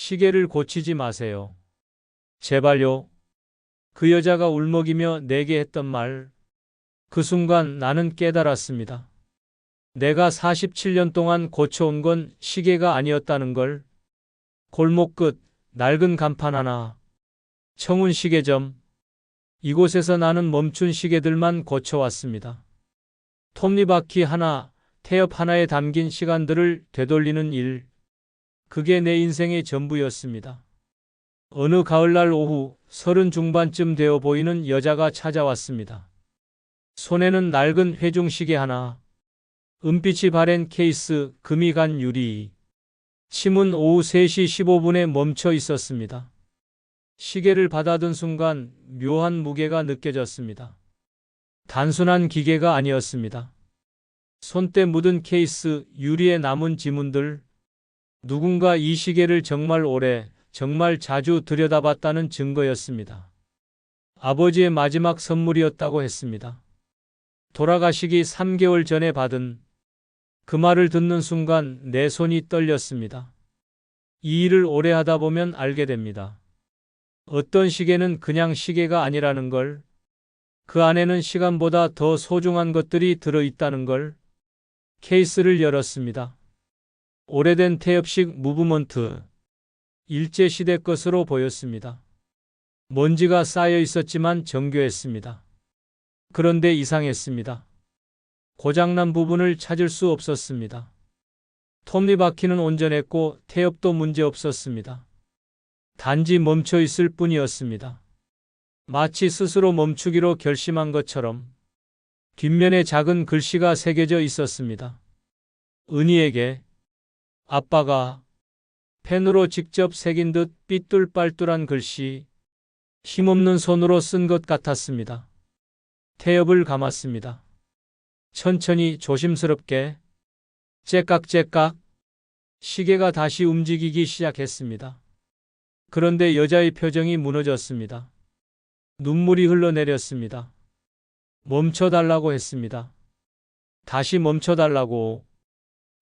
시계를 고치지 마세요. 제발요. 그 여자가 울먹이며 내게 했던 말. 그 순간 나는 깨달았습니다. 내가 47년 동안 고쳐온 건 시계가 아니었다는 걸. 골목 끝 낡은 간판 하나. 청운 시계점. 이곳에서 나는 멈춘 시계들만 고쳐왔습니다. 톱니바퀴 하나, 태엽 하나에 담긴 시간들을 되돌리는 일. 그게 내 인생의 전부였습니다. 어느 가을날 오후 30 중반쯤 되어 보이는 여자가 찾아왔습니다. 손에는 낡은 회중시계 하나, 은빛이 바랜 케이스, 금이 간 유리. 침은 오후 3시 15분에 멈춰 있었습니다. 시계를 받아든 순간 묘한 무게가 느껴졌습니다. 단순한 기계가 아니었습니다. 손때 묻은 케이스, 유리에 남은 지문들. 누군가 이 시계를 정말 오래, 정말 자주 들여다봤다는 증거였습니다. 아버지의 마지막 선물이었다고 했습니다. 돌아가시기 3개월 전에 받은. 그 말을 듣는 순간 내 손이 떨렸습니다. 이 일을 오래 하다 보면 알게 됩니다. 어떤 시계는 그냥 시계가 아니라는 걸, 그 안에는 시간보다 더 소중한 것들이 들어있다는 걸. 케이스를 열었습니다. 오래된 태엽식 무브먼트, 일제시대 것으로 보였습니다. 먼지가 쌓여 있었지만 정교했습니다. 그런데 이상했습니다. 고장난 부분을 찾을 수 없었습니다. 톱니바퀴는 온전했고 태엽도 문제없었습니다. 단지 멈춰 있을 뿐이었습니다. 마치 스스로 멈추기로 결심한 것처럼. 뒷면에 작은 글씨가 새겨져 있었습니다. 은희에게. 아빠가 펜으로 직접 새긴 듯 삐뚤빨뚤한 글씨. 힘없는 손으로 쓴 것 같았습니다. 태엽을 감았습니다. 천천히 조심스럽게. 째깍째깍. 시계가 다시 움직이기 시작했습니다. 그런데 여자의 표정이 무너졌습니다. 눈물이 흘러내렸습니다. 멈춰달라고 했습니다. 다시 멈춰달라고.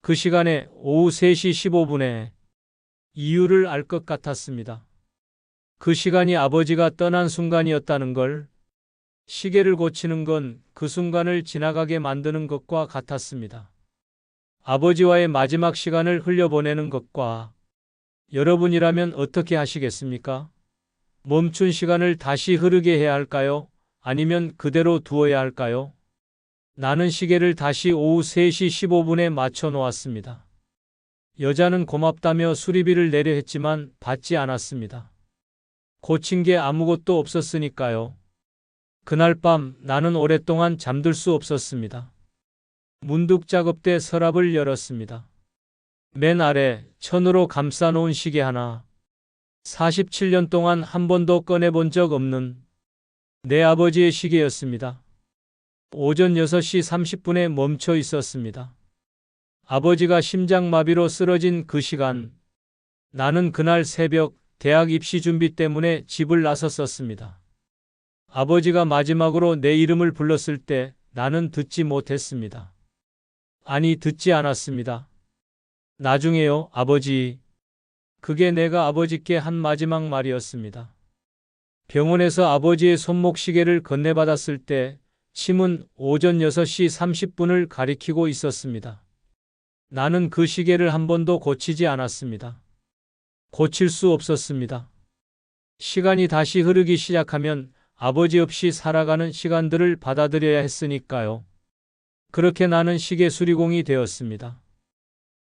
그 시간에 오후 3시 15분에 이유를 알 것 같았습니다. 그 시간이 아버지가 떠난 순간이었다는 걸. 시계를 고치는 건 그 순간을 지나가게 만드는 것과 같았습니다. 아버지와의 마지막 시간을 흘려보내는 것과. 여러분이라면 어떻게 하시겠습니까? 멈춘 시간을 다시 흐르게 해야 할까요? 아니면 그대로 두어야 할까요? 나는 시계를 다시 오후 3시 15분에 맞춰 놓았습니다. 여자는 고맙다며 수리비를 내려 했지만 받지 않았습니다. 고친 게 아무것도 없었으니까요. 그날 밤 나는 오랫동안 잠들 수 없었습니다. 문득 작업대 서랍을 열었습니다. 맨 아래 천으로 감싸 놓은 시계 하나. 47년 동안 한 번도 꺼내본 적 없는 내 아버지의 시계였습니다. 오전 6시 30분에 멈춰 있었습니다. 아버지가 심장마비로 쓰러진 그 시간. 나는 그날 새벽 대학 입시 준비 때문에 집을 나섰었습니다. 아버지가 마지막으로 내 이름을 불렀을 때 나는 듣지 못했습니다. 아니, 듣지 않았습니다. 나중에요, 아버지. 그게 내가 아버지께 한 마지막 말이었습니다. 병원에서 아버지의 손목 시계를 건네받았을 때 침은 오전 6시 30분을 가리키고 있었습니다. 나는 그 시계를 한 번도 고치지 않았습니다. 고칠 수 없었습니다. 시간이 다시 흐르기 시작하면 아버지 없이 살아가는 시간들을 받아들여야 했으니까요. 그렇게 나는 시계 수리공이 되었습니다.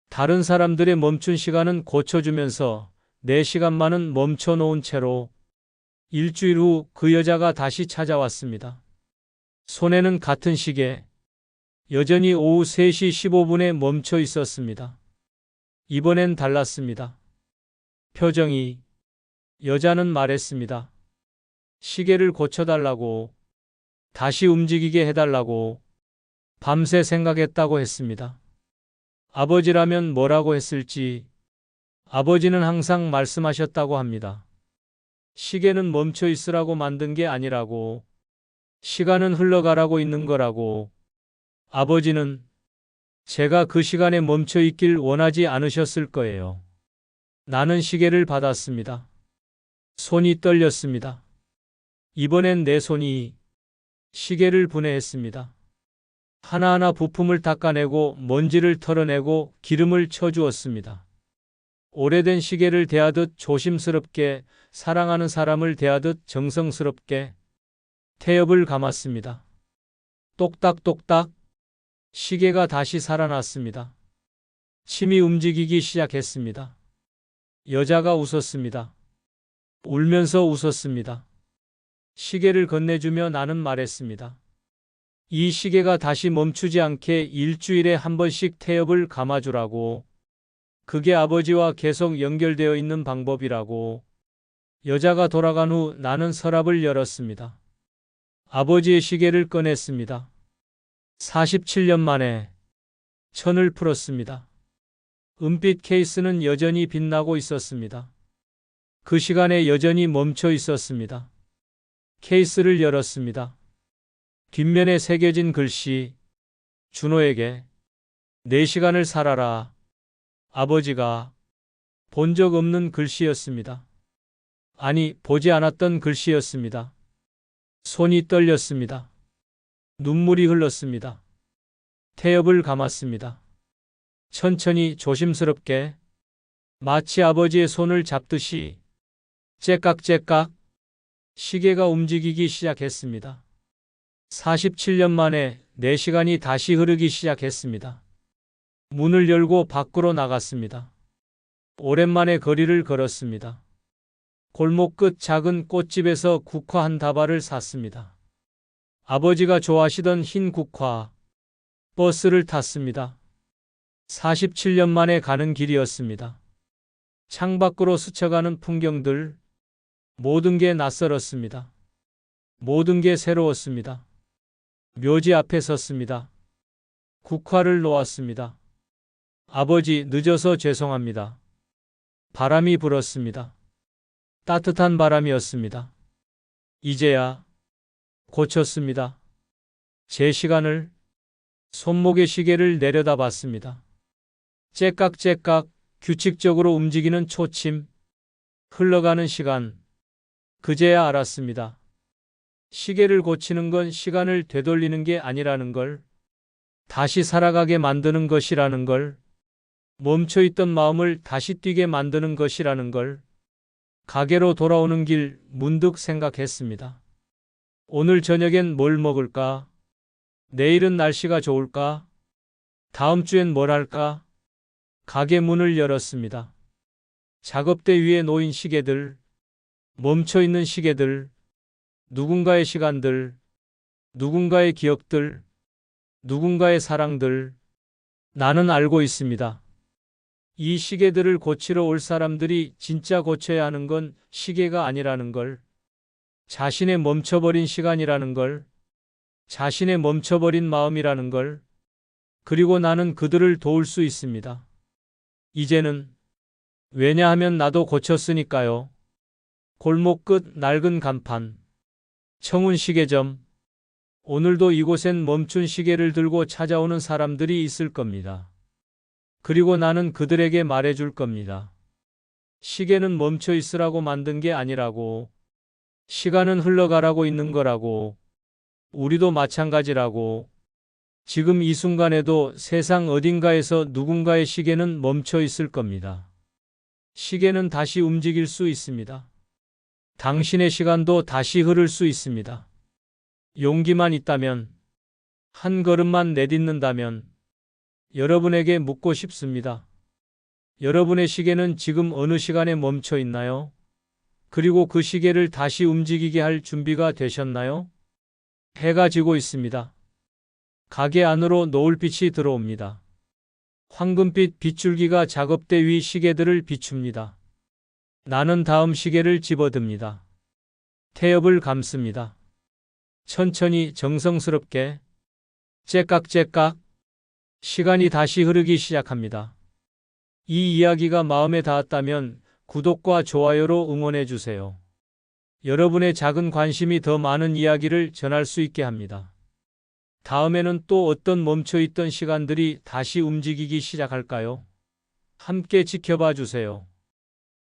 다른 사람들의 멈춘 시간은 고쳐주면서 내 시간만은 멈춰 놓은 채로. 일주일 후 그 여자가 다시 찾아왔습니다. 손에는 같은 시계. 여전히 오후 3시 15분에 멈춰 있었습니다. 이번엔 달랐습니다. 표정이. 여자는 말했습니다. 시계를 고쳐달라고. 다시 움직이게 해달라고. 밤새 생각했다고 했습니다. 아버지라면 뭐라고 했을지. 아버지는 항상 말씀하셨다고 합니다. 시계는 멈춰 있으라고 만든 게 아니라고. 시간은 흘러가라고 있는 거라고. 아버지는 제가 그 시간에 멈춰 있길 원하지 않으셨을 거예요. 나는 시계를 받았습니다. 손이 떨렸습니다. 이번엔 내 손이 시계를 분해했습니다. 하나하나 부품을 닦아내고 먼지를 털어내고 기름을 쳐주었습니다. 오래된 시계를 대하듯 조심스럽게, 사랑하는 사람을 대하듯 정성스럽게 태엽을 감았습니다. 똑딱똑딱 시계가 다시 살아났습니다. 침이 움직이기 시작했습니다. 여자가 웃었습니다. 울면서 웃었습니다. 시계를 건네주며 나는 말했습니다. 이 시계가 다시 멈추지 않게 일주일에 한 번씩 태엽을 감아주라고. 그게 아버지와 계속 연결되어 있는 방법이라고. 여자가 돌아간 후 나는 서랍을 열었습니다. 아버지의 시계를 꺼냈습니다. 47년 만에 천을 풀었습니다. 은빛 케이스는 여전히 빛나고 있었습니다. 그 시간에 여전히 멈춰 있었습니다. 케이스를 열었습니다. 뒷면에 새겨진 글씨, 준호에게 4시간을 살아라. 아버지가 본 적 없는 글씨였습니다. 아니, 보지 않았던 글씨였습니다. 손이 떨렸습니다. 눈물이 흘렀습니다. 태엽을 감았습니다. 천천히 조심스럽게 마치 아버지의 손을 잡듯이 째깍째깍 시계가 움직이기 시작했습니다. 47년 만에 4시간이 다시 흐르기 시작했습니다. 문을 열고 밖으로 나갔습니다. 오랜만에 거리를 걸었습니다. 골목 끝 작은 꽃집에서 국화 한 다발을 샀습니다. 아버지가 좋아하시던 흰 국화. 버스를 탔습니다. 47년 만에 가는 길이었습니다. 창밖으로 스쳐가는 풍경들, 모든 게 낯설었습니다. 모든 게 새로웠습니다. 묘지 앞에 섰습니다. 국화를 놓았습니다. 아버지, 늦어서 죄송합니다. 바람이 불었습니다. 따뜻한 바람이었습니다. 이제야 고쳤습니다. 제 시간을. 손목의 시계를 내려다봤습니다. 째깍째깍 규칙적으로 움직이는 초침, 흘러가는 시간. 그제야 알았습니다. 시계를 고치는 건 시간을 되돌리는 게 아니라는 걸, 다시 살아가게 만드는 것이라는 걸, 멈춰있던 마음을 다시 뛰게 만드는 것이라는 걸, 가게로 돌아오는 길 문득 생각했습니다. 오늘 저녁엔 뭘 먹을까? 내일은 날씨가 좋을까? 다음 주엔 뭘 할까? 가게 문을 열었습니다. 작업대 위에 놓인 시계들, 멈춰있는 시계들, 누군가의 시간들, 누군가의 기억들, 누군가의 사랑들. 나는 알고 있습니다. 이 시계들을 고치러 올 사람들이 진짜 고쳐야 하는 건 시계가 아니라는 걸, 자신의 멈춰버린 시간이라는 걸, 자신의 멈춰버린 마음이라는 걸, 그리고 나는 그들을 도울 수 있습니다. 이제는. 왜냐하면 나도 고쳤으니까요. 골목 끝 낡은 간판. 청운 시계점. 오늘도 이곳엔 멈춘 시계를 들고 찾아오는 사람들이 있을 겁니다. 그리고 나는 그들에게 말해줄 겁니다. 시계는 멈춰 있으라고 만든 게 아니라고. 시간은 흘러가라고 있는 거라고. 우리도 마찬가지라고. 지금 이 순간에도 세상 어딘가에서 누군가의 시계는 멈춰 있을 겁니다. 시계는 다시 움직일 수 있습니다. 당신의 시간도 다시 흐를 수 있습니다. 용기만 있다면, 한 걸음만 내딛는다면. 여러분에게 묻고 싶습니다. 여러분의 시계는 지금 어느 시간에 멈춰 있나요? 그리고 그 시계를 다시 움직이게 할 준비가 되셨나요? 해가 지고 있습니다. 가게 안으로 노을빛이 들어옵니다. 황금빛 빗줄기가 작업대 위 시계들을 비춥니다. 나는 다음 시계를 집어듭니다. 태엽을 감습니다. 천천히 정성스럽게 째깍째깍 시간이 다시 흐르기 시작합니다. 이 이야기가 마음에 닿았다면 구독과 좋아요로 응원해 주세요. 여러분의 작은 관심이 더 많은 이야기를 전할 수 있게 합니다. 다음에는 또 어떤 멈춰있던 시간들이 다시 움직이기 시작할까요? 함께 지켜봐 주세요.